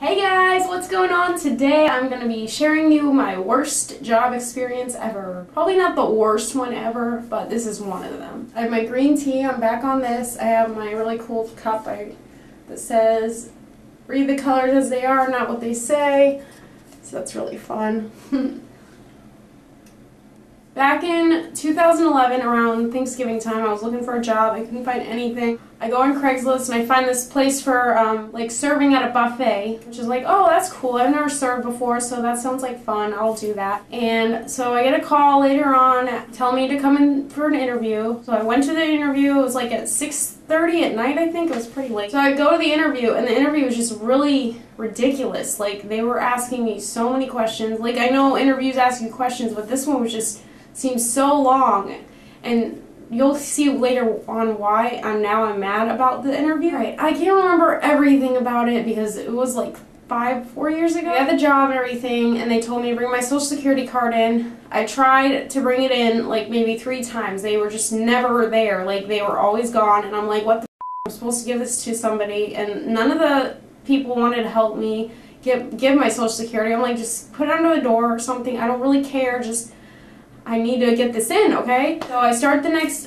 Hey guys, what's going on? Today I'm going to be sharing you my worst job experience ever. Probably not the worst one ever, but this is one of them. I have my green tea, I'm back on this. I have my really cool cup that says, "Read the colors as they are, not what they say." So that's really fun. Back in 2011, around Thanksgiving time, I was looking for a job. I couldn't find anything. I go on Craigslist and I find this place for like serving at a buffet, which is like, oh, that's cool. I've never served before, so that sounds like fun. I'll do that. And so I get a call later on telling me to come in for an interview. So I went to the interview. It was like at 6:30 at night, I think. It was pretty late. So I go to the interview, and the interview was just really ridiculous. Like, they were asking me so many questions. Like, I know interviews ask you questions, but this one was just seems so long, and you'll see later on why I'm mad about the interview. Right, I can't remember everything about it because it was like 4 years ago. I had the job and everything, and they told me to bring my social security card in. I tried to bring it in like maybe 3 times. They were just never there. Like, they were always gone, and I'm like, what the f? I'm supposed to give this to somebody, and none of the people wanted to help me give my social security. I'm like, just put it under the door or something. I don't really care. Just I need to get this in, okay? So I start the next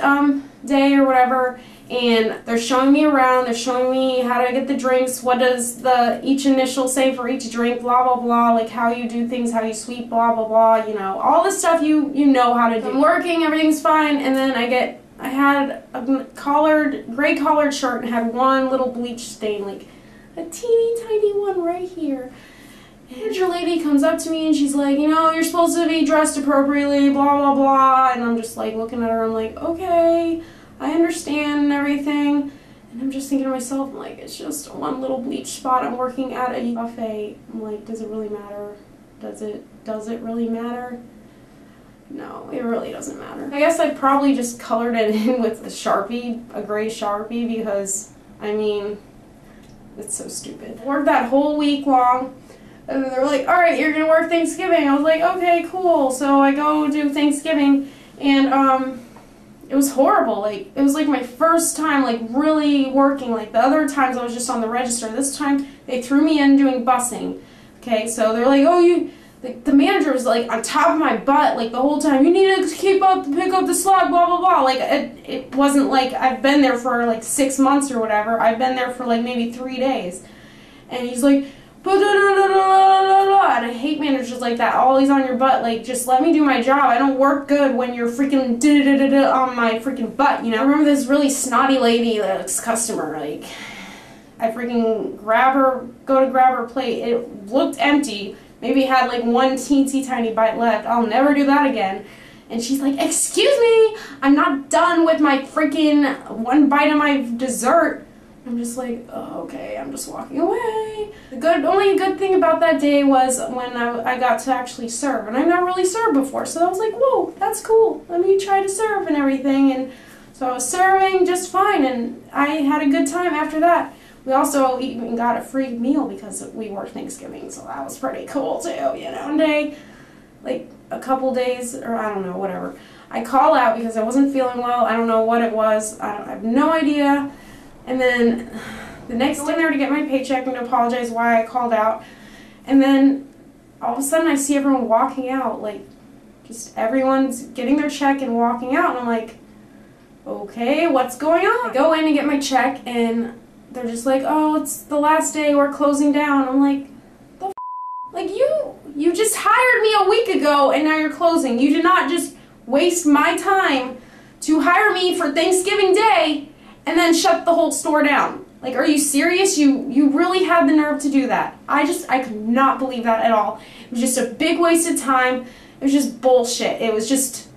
day or whatever, and they're showing me around, they're showing me how to get the drinks, what does each initial say for each drink, blah, blah, blah, like how you do things, how you sweep, blah, blah, blah, you know, all the stuff you know how to do. I'm working, everything's fine, and then I had a gray collared shirt and had one little bleach stain, like a teeny tiny one right here. Manager lady comes up to me and she's like, you know, you're supposed to be dressed appropriately, blah, blah, blah. And I'm just like looking at her, I'm like, okay, I understand and everything. And I'm just thinking to myself, I'm like, it's just one little bleach spot. I'm working at a buffet. I'm like, does it really matter? Does it really matter? No, it really doesn't matter. I guess I probably just colored it in with a Sharpie, a gray Sharpie, because, I mean, it's so stupid. I worked that whole week long. And they're like, alright, you're gonna work Thanksgiving. I was like, okay, cool. So I go do Thanksgiving, and it was horrible. Like, it was like my first time like really working. Like, the other times I was just on the register. This time they threw me in doing busing. Okay, so they're like, oh, the manager was like on top of my butt like the whole time. You need to pick up the slack, blah, blah, blah. Like, it wasn't like I've been there for like 6 months or whatever. I've been there for like maybe 3 days. And he's like, and I hate managers like that, always on your butt. Like, just let me do my job. I don't work good when you're freaking on my freaking butt, you know? I remember this really snotty lady that's customer, like, I freaking go to grab her plate. It looked empty. Maybe had like one teensy tiny bite left. I'll never do that again. And she's like, excuse me, I'm not done with my freaking one bite of my dessert. I'm just like, oh, okay, I'm just walking away. The only good thing about that day was when I got to actually serve, and I've never really served before, so I was like, whoa, that's cool. Let me try to serve and everything, and so I was serving just fine, and I had a good time after that. We also even got a free meal because we worked Thanksgiving, so that was pretty cool too, you know. One day, like a couple days, or I don't know, whatever, I call out because I wasn't feeling well. I don't know what it was. I have no idea. And then the next day I went there to get my paycheck and to apologize why I called out. And then all of a sudden I see everyone walking out, like just everyone's getting their check and walking out. And I'm like, okay, what's going on? I go in and get my check, and they're just like, oh, it's the last day, we're closing down. I'm like, the f? Like, you just hired me a week ago and now you're closing. You did not just waste my time to hire me for Thanksgiving Day and then shut the whole store down. Like, are you serious? You really had the nerve to do that. I could not believe that at all. It was just a big waste of time. It was just bullshit. It was just,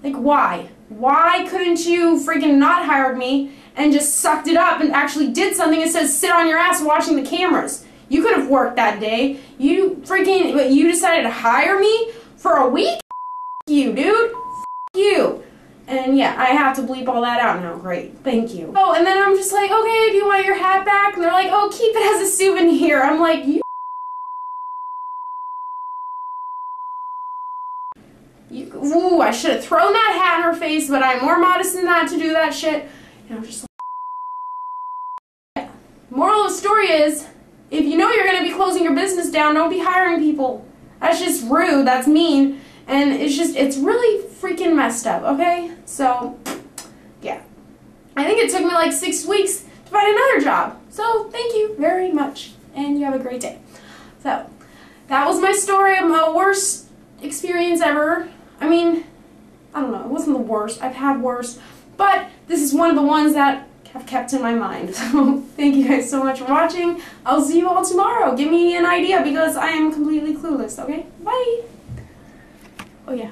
like, why? Why couldn't you freaking not hire me and just sucked it up and actually did something that says sit on your ass watching the cameras? You could have worked that day. You decided to hire me for a week? F you, dude. F you. And yeah, I have to bleep all that out now. Great. Thank you. Oh, and then I'm just like, okay, do you want your hat back? And they're like, oh, keep it as a souvenir. I'm like, ooh, I should have thrown that hat in her face, but I'm more modest than that to do that shit. And I'm just like, moral of the story is, if you know you're going to be closing your business down, don't be hiring people. That's just rude. That's mean. And it's really freaking messed up, okay? So, yeah. I think it took me like 6 weeks to find another job. So, thank you very much. And you have a great day. So, that was my story of my worst experience ever. I mean, I don't know. It wasn't the worst. I've had worse. But this is one of the ones that have kept in my mind. So, thank you guys so much for watching. I'll see you all tomorrow. Give me an idea because I am completely clueless, okay? Bye! Oh yeah.